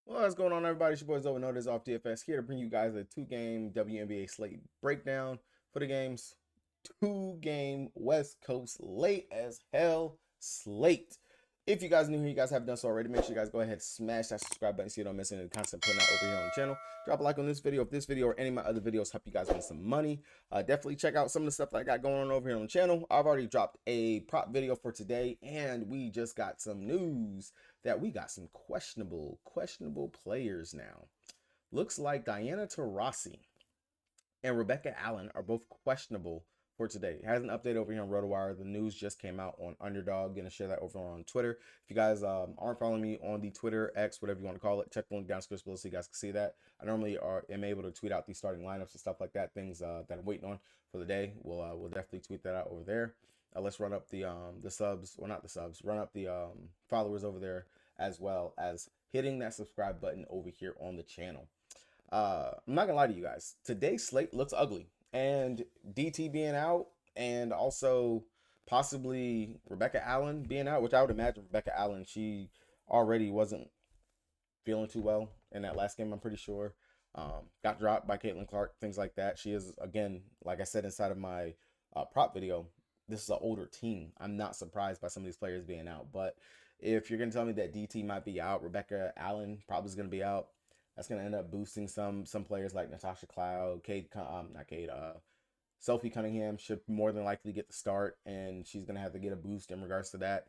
Well, what's going on, everybody? It's your boys over Notice off DFS here to bring you guys a two-game WNBA slate breakdown for the games. Two-game West Coast late as hell slate. If you guys are new here, you guys haven't done so already, make sure you guys go ahead and smash that subscribe button so you don't miss any of the content putting out over here on the channel. Drop a like on this video if this video or any of my other videos help you guys win some money. Definitely check out some of the stuff that I got going on over here on the channel. I've already dropped a prop video for today, and we just got some news that we got some questionable players now. Looks like Diana Taurasi and Rebecca Allen are both questionable for today. It has an update over here on RotoWire. The news just came out on Underdog. Gonna share that over on Twitter. If you guys aren't following me on the Twitter, X, whatever you want to call it, check the link down in the description below so you guys can see that. I normally am able to tweet out these starting lineups and stuff like that, things that I'm waiting on for the day. We'll definitely tweet that out over there. Let's run up the subs, well, not the subs, run up the followers over there, as well as hitting that subscribe button over here on the channel. I'm not gonna lie to you guys. Today's slate looks ugly, and DT being out, and also possibly Rebecca Allen being out, which I would imagine Rebecca Allen, she already wasn't feeling too well in that last game. I'm pretty sure. Got dropped by Caitlin Clark, things like that. She is, again, like I said inside of my prop video, this is an older team. I'm not surprised by some of these players being out, but if you're gonna tell me that DT might be out, Rebecca Allen probably is gonna be out, that's gonna end up boosting some players like Natasha Cloud, Sophie Cunningham should more than likely get the start, and she's gonna have to get a boost in regards to that.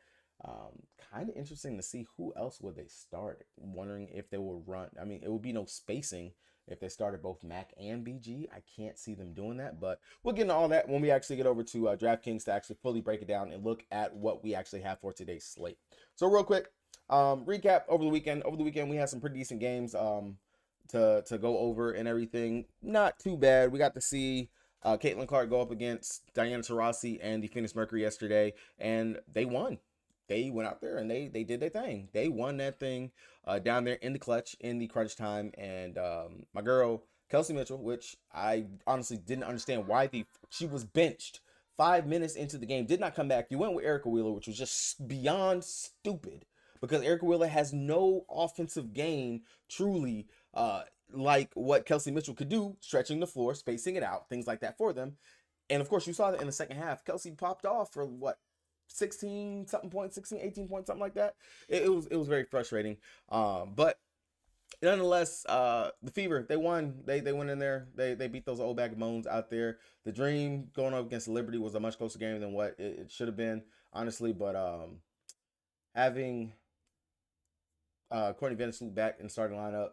Kind of interesting to see who else would they start. Wondering if they will run. I mean, it would be no spacing if they started both Mac and BG. I can't see them doing that, but we'll get into all that when we actually get over to DraftKings to actually fully break it down and look at what we actually have for today's slate. So real quick, recap over the weekend. Over the weekend, we had some pretty decent games to go over and everything. Not too bad. We got to see Caitlin Clark go up against Diana Taurasi and the Phoenix Mercury yesterday, and they won. They went out there and they did their thing. They won that thing down there in the clutch, in the crunch time. And my girl, Kelsey Mitchell, which I honestly didn't understand why she was benched 5 minutes into the game, did not come back. You went with Erica Wheeler, which was just beyond stupid because Erica Wheeler has no offensive game truly like what Kelsey Mitchell could do, stretching the floor, spacing it out, things like that for them. And of course, you saw that in the second half. Kelsey popped off for what, 16 something points, 16, 18 points, something like that. It was very frustrating. But nonetheless, the Fever, they won. They went in there. They beat those old bag of bones out there. The Dream going up against Liberty was a much closer game than what it should have been, honestly. But having Courtney Vandersloot back in starting lineup,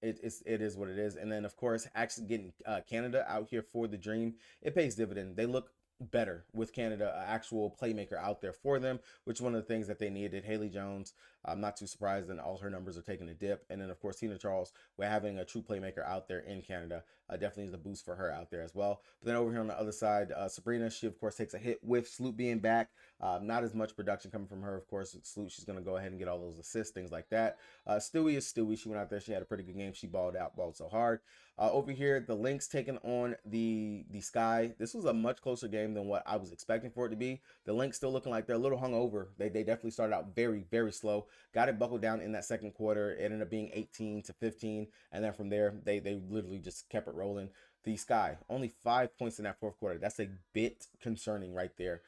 it is what it is. And then of course, actually getting Canada out here for the Dream, it pays dividend. They look better with Canada, an actual playmaker out there for them, which is one of the things that they needed. Haley Jones, I'm not too surprised, and all her numbers are taking a dip. And then of course Tina Charles, we're having a true playmaker out there in Canada, definitely is a boost for her out there as well. But then over here on the other side, Sabrina, she of course takes a hit with Sloot being back. Not as much production coming from her, of course. Sloot, she's going to go ahead and get all those assists, things like that. Stewie is Stewie. She went out there, she had a pretty good game. She balled so hard. Over here, the Lynx taking on the Sky. This was a much closer game than what I was expecting for it to be. The Lynx still looking like they're a little hungover. They definitely started out very slow. Got it buckled down in that second quarter. It ended up being 18-15, and then from there they literally just kept it rolling. The Sky only 5 points in that fourth quarter. That's a bit concerning right there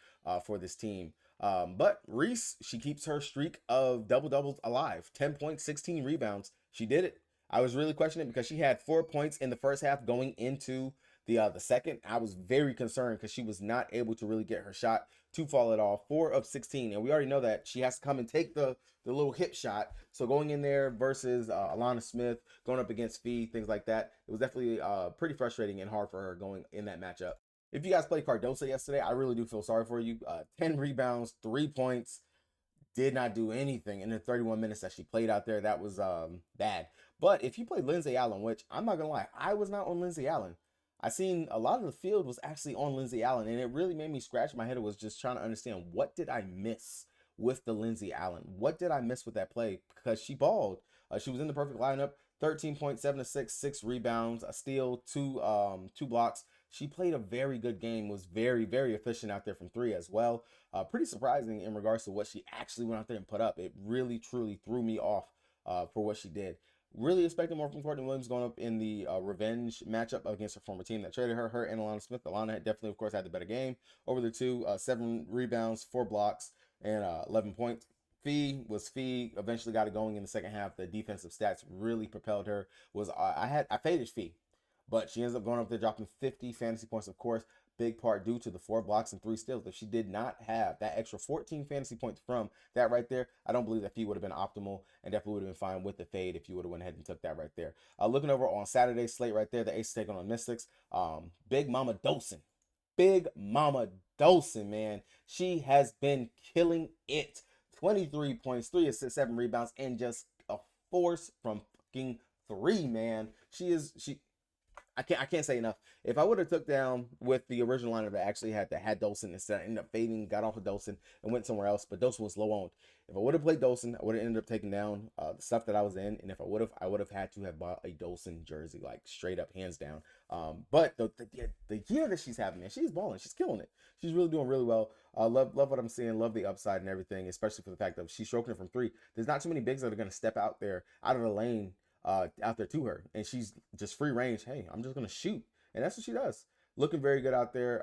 for this team. But Reese, she keeps her streak of double-doubles alive. 10 points, 16 rebounds. She did it. I was really questioning it because she had 4 points in the first half going into the second. I was very concerned because she was not able to really get her shot to fall at all. 4 of 16, and we already know that she has to come and take the little hip shot. So going in there versus Alana Smith, going up against Fee, things like that, it was definitely pretty frustrating and hard for her going in that matchup. If you guys played Cardosa yesterday, I really do feel sorry for you. 10 rebounds, 3 points, did not do anything in the 31 minutes that she played out there. That was bad. But if you play Lindsay Allen, which I'm not gonna lie, I was not on Lindsay Allen. I seen a lot of the field was actually on Lindsay Allen, and it really made me scratch my head. It was just trying to understand, what did I miss with the Lindsay Allen? What did I miss with that play? Because she balled. She was in the perfect lineup. 13.7 assists, 6 rebounds, a steal, two blocks. She played a very good game, was very efficient out there from 3 as well. Pretty surprising in regards to what she actually went out there and put up. It really truly threw me off for what she did. Really expecting more from Courtney Williams going up in the revenge matchup against her former team that traded her. Her and Alana Smith. Alana definitely, of course, had the better game over the two. 7 rebounds, 4 blocks, and 11 points. Fee eventually got it going in the second half. The defensive stats really propelled her. Was I faded Fee, but she ends up going up there dropping 50 fantasy points. Of course, big part due to the 4 blocks and 3 steals. If she did not have that extra 14 fantasy points from that right there, I don't believe that Fee would have been optimal and definitely would have been fine with the fade if you would have went ahead and took that right there. Looking over on Saturday's slate right there, the Aces taking on Mystics. Big Mama Dolson. Big Mama Dolson, man. She has been killing it. 23 points, 3 assists, 7 rebounds, and just a force from fucking three, man. She I can't say enough. If I would have took down with the original lineup that actually had Dolson instead, I ended up fading, got off of Dolson and went somewhere else. But Dolson was low owned. If I would have played Dolson, I would have ended up taking down the stuff that I was in. And if I would have had to have bought a Dolson jersey, like straight up, hands down. But the year that she's having, man, she's balling. She's killing it. She's really doing really well. Love what I'm seeing. Love the upside and everything, especially for the fact that she's stroking it from three. There's not too many bigs that are going to step out there out of the lane out there to her, and she's just free range. Hey, I'm just gonna shoot, and that's what she does. Looking very good out there.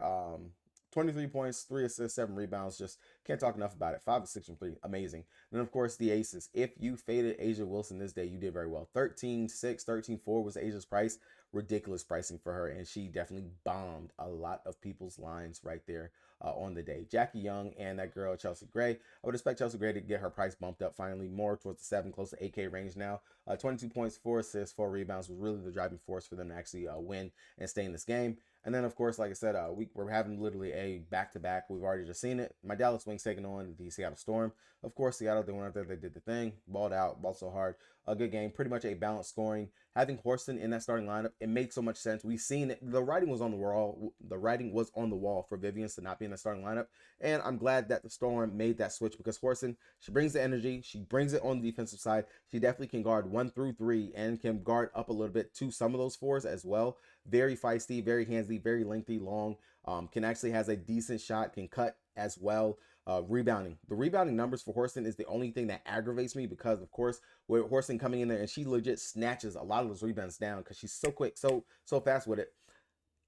23 points, 3 assists, 7 rebounds. Just can't talk enough about it. 5 of 6 from 3. Amazing. And then, of course, the Aces. If you faded A'ja Wilson this day, you did very well. 13-6, 13-4 was Asia's price. Ridiculous pricing for her, and she definitely bombed a lot of people's lines right there on the day. Jackie Young and that girl, Chelsea Gray. I would expect Chelsea Gray to get her price bumped up finally more towards the 7, close to 8K range now. 22 points, 4 assists, 4 rebounds was really the driving force for them to actually win and stay in this game. And then, of course, like I said, we're having literally a back-to-back. We've already just seen it. My Dallas Wings taking on the Seattle Storm. Of course, Seattle, they went out there, they did the thing, balled out, balled so hard. A good game, pretty much a balanced scoring. Having Horston in that starting lineup, it makes so much sense. We've seen it. The writing was on the wall. The writing was on the wall for Vivian to not be in the starting lineup. And I'm glad that the Storm made that switch because Horston, she brings the energy. She brings it on the defensive side. She definitely can guard 1 through 3 and can guard up a little bit to some of those 4s as well. Very feisty, very handsy, very lengthy, long. Can actually has a decent shot, can cut as well. Rebounding. The rebounding numbers for Horston is the only thing that aggravates me because, of course, with Horston coming in there and she legit snatches a lot of those rebounds down because she's so quick, so fast with it.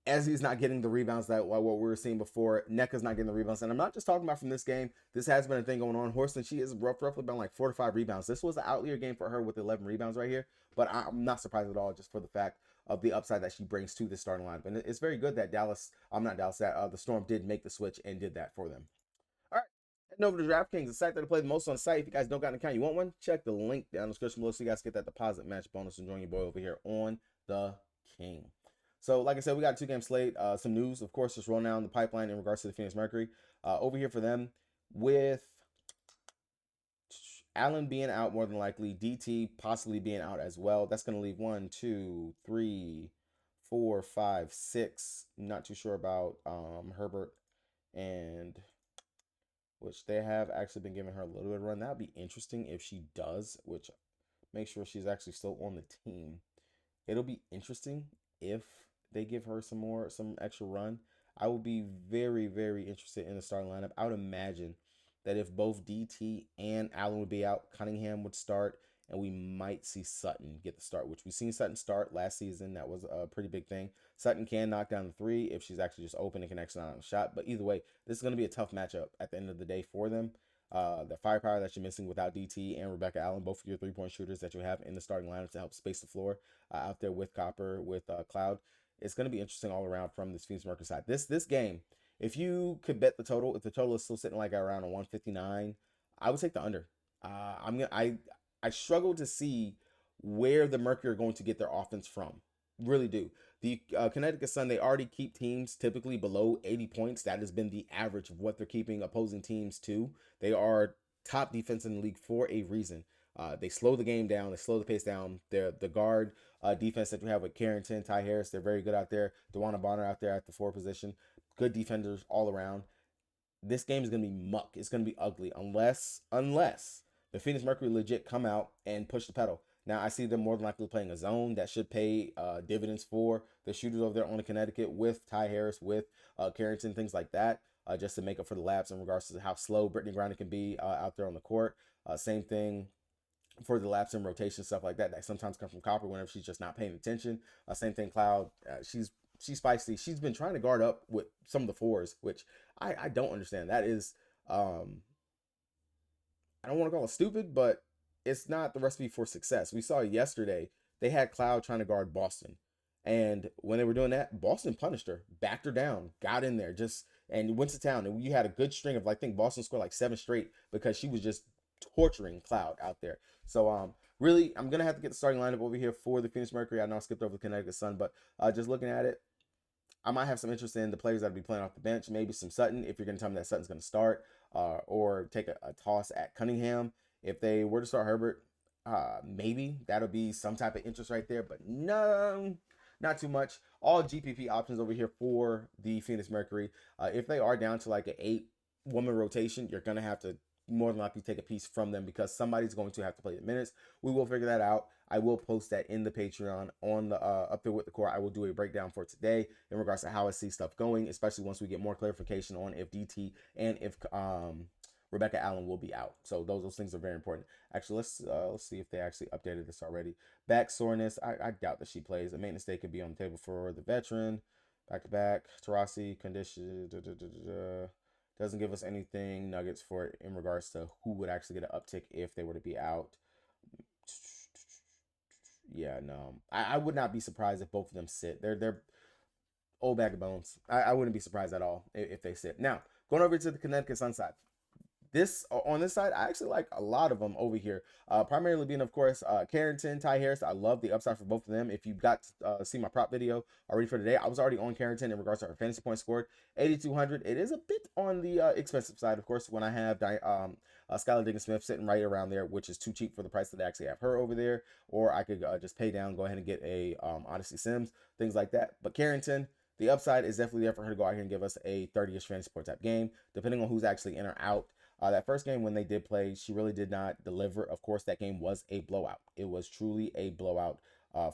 As he's not getting the rebounds that what we were seeing before, Nneka's not getting the rebounds. And I'm not just talking about from this game. This has been a thing going on. Horston, she is roughly about like 4 to 5 rebounds. This was an outlier game for her with 11 rebounds right here. But I'm not surprised at all just for the fact of the upside that she brings to the starting lineup. And it's very good that the Storm did make the switch and did that for them. All right. Heading over to DraftKings, the site that I play the most on the site. If you guys don't got an account, you want one, check the link down in the description below so you guys get that deposit match bonus and join your boy over here on the King. So, like I said, we got a 2-game slate. Some news, of course, just rolling down the pipeline in regards to the Phoenix Mercury. Over here for them, with Allen being out more than likely, DT possibly being out as well. That's going to leave 1, 2, 3, 4, 5, 6. Not too sure about Herbert, and which they have actually been giving her a little bit of run. That would be interesting if she does, which make sure she's actually still on the team. It'll be interesting if they give her some extra run. I would be very, very interested in the starting lineup. I would imagine that if both DT and Allen would be out, Cunningham would start, and we might see Sutton get the start, which we've seen Sutton start last season. That was a pretty big thing. Sutton can knock down the 3 if she's actually just open and can actually knock down a shot. But either way, this is going to be a tough matchup at the end of the day for them. The firepower that you're missing without DT and Rebecca Allen, both of your 3-point shooters that you have in the starting lineup to help space the floor out there with Copper, with Cloud. It's going to be interesting all around from this Phoenix Mercury side. This game, if you could bet the total, if the total is still sitting like around a 159, I would take the under. I struggle to see where the Mercury are going to get their offense from. Really do. The Connecticut Sun, they already keep teams typically below 80 points. That has been the average of what they're keeping opposing teams to. They are top defense in the league for a reason. They slow the game down. They slow the pace down. The guard defense that you have with Carrington, Ty Harris, they're very good out there. DeWanna Bonner out there at the 4 position. Good defenders all around. This game is going to be muck. It's going to be ugly unless the Phoenix Mercury legit come out and push the pedal. Now, I see them more than likely playing a zone that should pay dividends for the shooters over there on the Connecticut with Ty Harris, with Carrington, things like that, just to make up for the laps in regards to how slow Brittany Griner can be out there on the court. Same thing for the laps in rotation, stuff like that, that sometimes come from Copper whenever she's just not paying attention. Same thing, Cloud. She's feisty. She's been trying to guard up with some of the fours, which I don't understand. That is, I don't want to call it stupid, but it's not the recipe for success. We saw yesterday they had Cloud trying to guard Boston. And when they were doing that, Boston punished her, backed her down, got in there, just and went to town. And you had a good string of, I think Boston scored like 7 straight because she was just torturing Cloud out there. So really, I'm gonna have to get the starting lineup over here for the Phoenix Mercury. I know I skipped over the Connecticut Sun, but just looking at it, I might have some interest in the players that'll be playing off the bench. Maybe some Sutton, if you're going to tell me that Sutton's going to start, or take a toss at Cunningham. If they were to start Herbert, maybe that'll be some type of interest right there. But no, not too much. All GPP options over here for the Phoenix Mercury. If they are down to like an 8-woman rotation, you're going to have to more than likely take a piece from them because somebody's going to have to play the minutes. We will figure that out. I will post that in the Patreon on the Up There With The Core. I will do a breakdown for today in regards to how I see stuff going, especially once we get more clarification on if DT and if Rebecca Allen will be out. So those things are very important. Actually, let's see if they actually updated this already. Back soreness, I doubt that she plays. A maintenance day could be on the table for the veteran. Back to back, Tarasi condition. Doesn't give us anything Nuggets for it in regards to who would actually get an uptick if they were to be out. Yeah, no, I would not be surprised if both of them sit. They're old bag of bones. I wouldn't be surprised at all if they sit. Now going over to the Connecticut Sun side. This on this side, I actually like a lot of them over here. Primarily being, of course, Carrington, Ty Harris. I love the upside for both of them. If you got to see my prop video already for today, I was already on Carrington in regards to her fantasy points scored, 8,200. It is a bit on the expensive side, of course, when I have Skylar Diggins-Smith sitting right around there, which is too cheap for the price that I actually have her over there. Or I could just pay down, go ahead and get a Odyssey Sims, things like that. But Carrington, the upside is definitely there for her to go out here and give us a 30-ish fantasy point type game, depending on who's actually in or out. That first game when they did play, she really did not deliver. Of course, that game was a blowout. It was truly a blowout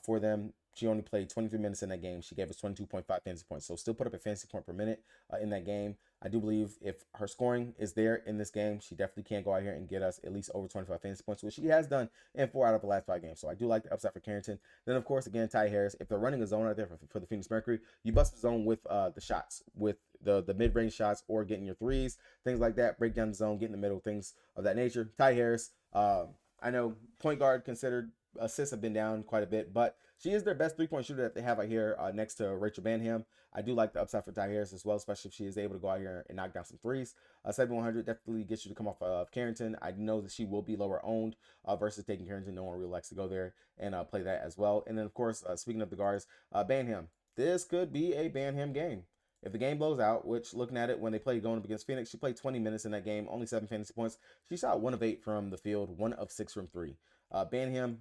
for them. She only played 23 minutes in that game. She gave us 22.5 fantasy points. So still put up a fantasy point per minute in that game. I do believe if her scoring is there in this game, she definitely can go out here and get us at least over 25 fantasy points, which she has done in 4 out of the last 5 games. So I do like the upside for Carrington. Then, of course, again, Ty Harris. If they're running a zone out there for the Phoenix Mercury, you bust the zone with the shots, with the mid-range shots or getting your threes, things like that. Break down the zone, get in the middle, things of that nature. Ty Harris, I know point guard considered assists have been down quite a bit, but she is their best 3-point shooter that they have out here next to Rachel Banham. I do like the upside for Ty Harris as well, especially if she is able to go out here and knock down some threes. 7,100 definitely gets you to come off of Carrington. I know that she will be lower owned versus taking Carrington. No one really likes to go there and play that as well. And then, of course, speaking of the guards, Banham. This could be a Banham game. If the game blows out, which looking at it when they played going up against Phoenix, she played 20 minutes in that game, only 7 fantasy points. She shot 1 of 8 from the field, 1 of 6 from 3. Banham,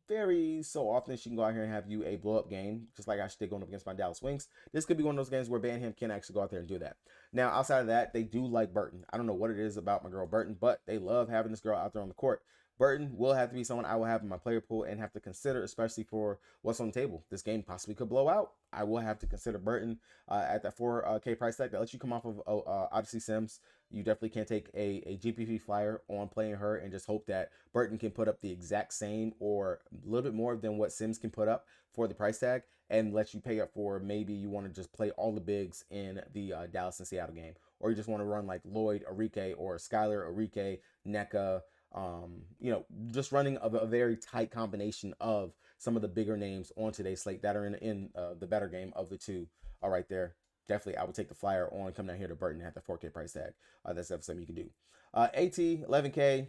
very so often she can go out here and have you a blow up game, just like I did going up against my Dallas Wings. This could be one of those games where Banham can actually go out there and do that. Now, outside of that, they do like Burton. I don't know what it is about my girl Burton, but they love having this girl out there on the court. Burton will have to be someone I will have in my player pool and have to consider, especially for what's on the table. This game possibly could blow out. I will have to consider Burton at that 4K price tag that lets you come off of Odyssey Sims. You definitely can't take a GPP flyer on playing her and just hope that Burton can put up the exact same or a little bit more than what Sims can put up for the price tag and let you pay up for maybe you want to just play all the bigs in the Dallas and Seattle game. Or you just want to run like Lloyd, Arike, or Skylar, Arike, NECA, just running a very tight combination of some of the bigger names on today's slate that are in the better game of the two right there. Definitely, I would take the flyer on coming down here to Burton at the 4K price tag. That's something you can do. AT, 11K.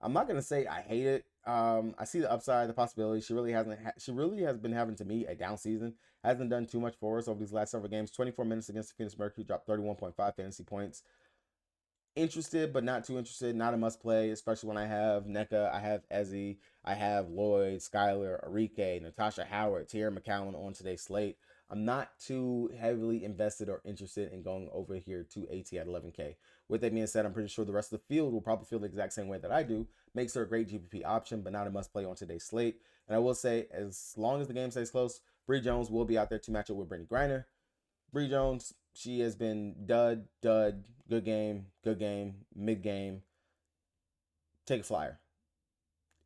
I'm not gonna say I hate it. I see the upside, the possibility. She really has been having to me a down season. Hasn't done too much for us over these last several games. 24 minutes against the Phoenix Mercury, dropped 31.5 fantasy points. Interested, but not too interested. Not a must play, especially when I have NECA, I have Ezzy, I have Lloyd, Skylar, Arike, Natasha Howard, Tierra McCowan on today's slate. I'm not too heavily invested or interested in going over here to AT at 11K. With that being said, I'm pretty sure the rest of the field will probably feel the exact same way that I do. Makes her a great GPP option, but not a must play on today's slate. And I will say, as long as the game stays close, Bree Jones will be out there to match up with Brittany Griner. Bree Jones, she has been dud, good game, mid game. Take a flyer.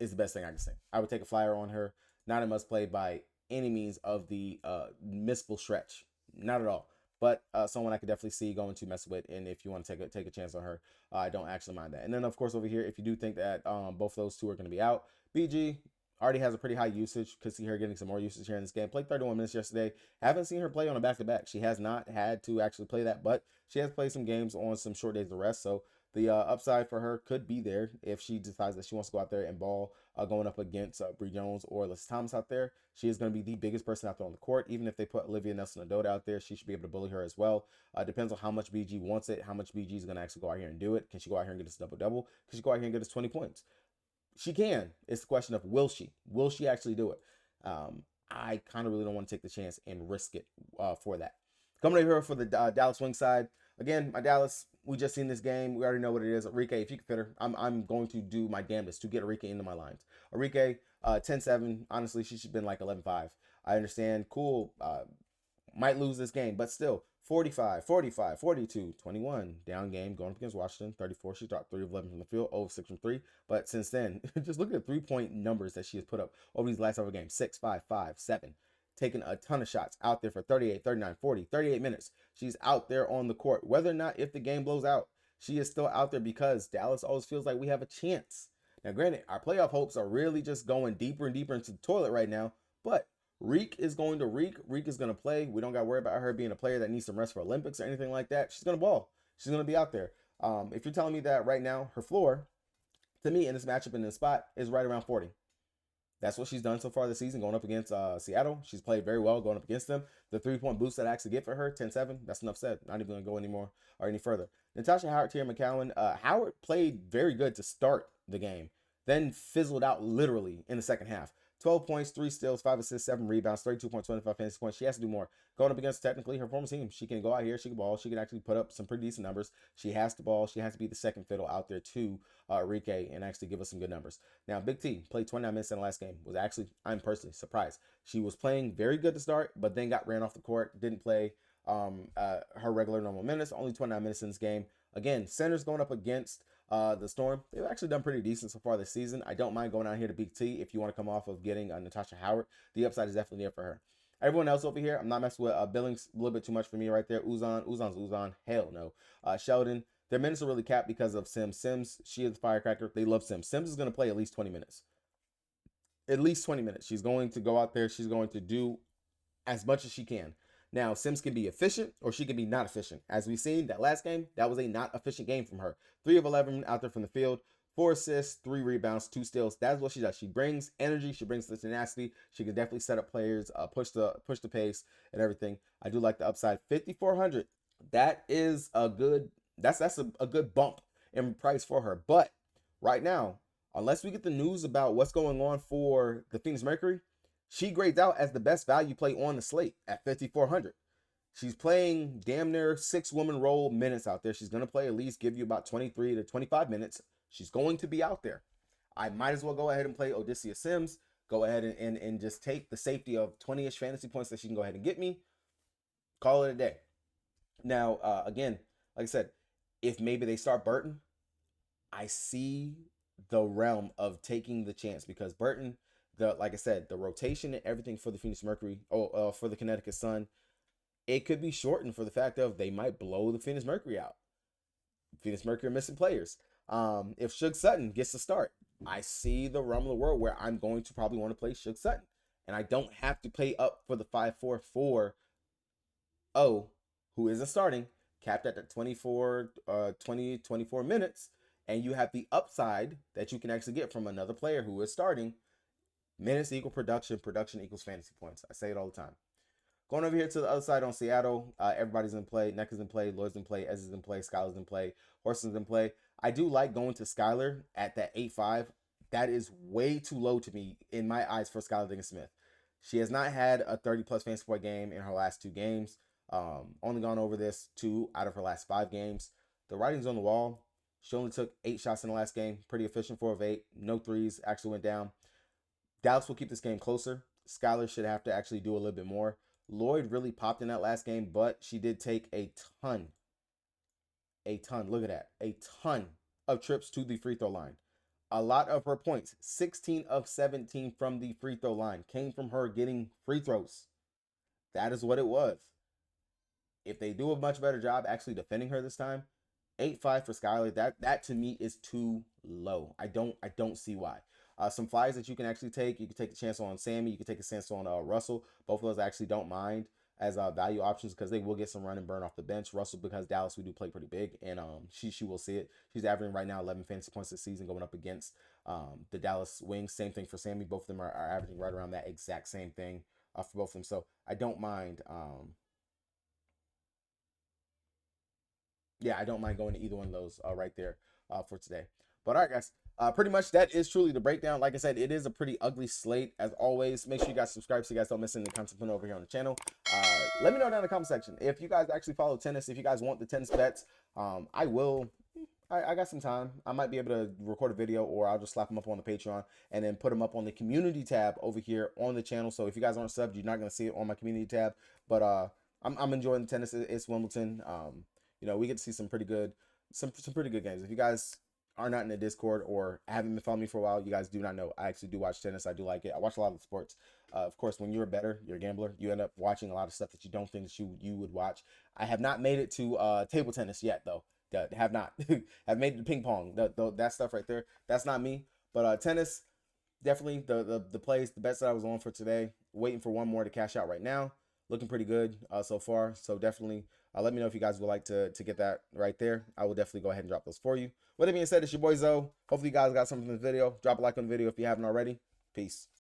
is the best thing I can say. I would take a flyer on her. Not a must play by any means of the missable stretch. Not at all. But someone I could definitely see going to mess with. And if you want to take a chance on her, I don't actually mind that. And then, of course, over here, if you do think that both those two are going to be out, BG already has a pretty high usage. Could see her getting some more usage here in this game. Played 31 minutes yesterday. Haven't seen her play on a back-to-back. She has not had to actually play that, but she has played some games on some short days of rest. So the upside for her could be there if she decides that she wants to go out there and ball going up against Bree Jones or Alyssa Thomas out there. She is going to be the biggest person out there on the court. Even if they put Olivia Nelson-Ododa out there, she should be able to bully her as well. Depends on how much BG wants it, how much BG is going to actually go out here and do it. Can she go out here and get us double-double? Can she go out here and get us 20 points? She can. It's the question of will she? Will she actually do it? I kind of really don't want to take the chance and risk it for that. Coming over here for the Dallas wing side. Again, my Dallas, we just seen this game. We already know what it is. Arike, if you can fit her, I'm going to do my damnedest to get Arike into my lines. Arike, 10-7. Honestly, she should have been like 11-5. I understand. Cool. Might lose this game, but still. 45, 45, 42, 21. Down game going up against Washington. 34. She dropped 3 of 11 from the field. 0 of 6 from 3. But since then, just look at the 3-point numbers that she has put up over these last several games. 6, 5, 5, 7. Taking a ton of shots out there for 38, 39, 40, 38 minutes. She's out there on the court. Whether or not if the game blows out, she is still out there because Dallas always feels like we have a chance. Now, granted, our playoff hopes are really just going deeper and deeper into the toilet right now, but Reek is going to Reek. Reek is going to play. We don't got to worry about her being a player that needs some rest for Olympics or anything like that. She's going to ball. She's going to be out there. If you're telling me that right now, her floor, to me, in this matchup in this spot, is right around 40. That's what she's done so far this season, going up against Seattle. She's played very well going up against them. The 3-point boost that I actually get for her, 10-7, that's enough said. Not even going to go anymore or any further. Natasha Howard, Tierra McCowan. Howard played very good to start the game, then fizzled out literally in the second half. 12 points, 3 steals, 5 assists, 7 rebounds, 32.25 fantasy points. She has to do more. Going up against technically her former team, she can go out here, she can ball, she can actually put up some pretty decent numbers. She has to ball, she has to be the second fiddle out there to Rike and actually give us some good numbers. Now, Big T played 29 minutes in the last game. I'm personally surprised. She was playing very good to start, but then got ran off the court, didn't play her regular normal minutes, only 29 minutes in this game. Again, centers going up against the Storm. They've actually done pretty decent so far this season. I don't mind going out here to Big T if you want to come off of getting Natasha Howard. The upside is definitely there for her. Everyone else over here, I'm not messing with Billings. A little bit too much for me right there. Uzan's Hell no. Sheldon, their minutes are really capped because of Sims. She is the firecracker. They love Sims. Sims is going to play at least 20 minutes. At least 20 minutes. She's going to go out there. She's going to do as much as she can. Now, Sims can be efficient or she can be not efficient. As we've seen, that last game, that was a not efficient game from her. 3 of 11 out there from the field, 4 assists, 3 rebounds, 2 steals. That's what she does. She brings energy. She brings the tenacity. She can definitely set up players, push the pace and everything. I do like the upside. 5,400. That is a good. That's a good bump in price for her. But right now, unless we get the news about what's going on for the Phoenix Mercury, she grades out as the best value play on the slate at 5,400. She's playing damn near 6-woman role minutes out there. She's going to play at least give you about 23 to 25 minutes. She's going to be out there. I might as well go ahead and play Odysseus Sims. Go ahead and just take the safety of 20-ish fantasy points that she can go ahead and get me. Call it a day. Now, again, like I said, if maybe they start Burton, I see the realm of taking the chance because Burton, like I said, the rotation and everything for the Phoenix Mercury, for the Connecticut Sun, it could be shortened for the fact of they might blow the Phoenix Mercury out. Phoenix Mercury are missing players. If Suge Sutton gets to start, I see the realm of the world where I'm going to probably want to play Suge Sutton. And I don't have to pay up for the 5-4-4 who isn't starting, capped at the 24 minutes. And you have the upside that you can actually get from another player who is starting. Minutes equal production. Production equals fantasy points. I say it all the time. Going over here to the other side on Seattle, everybody's in play. Neck is in play. Lloyd's in play. Ez is in play. Skylar's in play. Horson's in play. I do like going to Skylar at that 8-5. That is way too low to me in my eyes for Skylar Diggins-Smith. She has not had a 30-plus fantasy point game in her last 2 games. Only gone over this 2 out of her last 5 games. The writing's on the wall. She only took 8 shots in the last game. Pretty efficient, 4 of 8. No threes. Actually went down. Dallas will keep this game closer. Skylar should have to actually do a little bit more. Lloyd really popped in that last game, but she did take a ton, look at that, a ton of trips to the free throw line. A lot of her points, 16 of 17 from the free throw line, came from her getting free throws. That is what it was. If they do a much better job actually defending her this time, 8-5 for Skylar. That to me is too low. I don't see why. Some flyers that you can actually take. You can take a chance on Sammy. You can take a chance on Russell. Both of those I actually don't mind as value options because they will get some run and burn off the bench. Russell, because Dallas, we do play pretty big, and she will see it. She's averaging right now 11 fantasy points this season going up against the Dallas Wings. Same thing for Sammy. Both of them are averaging right around that exact same thing for both of them. So I don't mind. Yeah, I don't mind going to either one of those right there for today. But all right, guys. Pretty much that is truly the breakdown. Like I said, it is a pretty ugly slate as always. Make sure you guys subscribe so you guys don't miss any content over here on the channel. Let me know down in the comment section if you guys actually follow tennis. If you guys want the tennis bets, I will. I got some time. I might be able to record a video, or I'll just slap them up on the Patreon and then put them up on the community tab over here on the channel. So if you guys aren't subbed, you're not gonna see it on my community tab. But I'm enjoying the tennis. It's Wimbledon. You know, we get to see some pretty good games. If you guys are not in the Discord or haven't been following me for a while, you guys do not know I actually do watch tennis. I do like it. I watch a lot of sports. Of course, when you're a gambler, you end up watching a lot of stuff that you don't think that you would watch. I have not made it to table tennis yet, though. Have not. Have made it to ping pong. That stuff right there, that's not me. But tennis, definitely the plays, the bets that I was on for today. Waiting for one more to cash out right now. Looking pretty good so far. So definitely let me know if you guys would like to get that right there. I will definitely go ahead and drop those for you. With that being said, it's your boy Zoe. Hopefully you guys got something from this video. Drop a like on the video if you haven't already. Peace.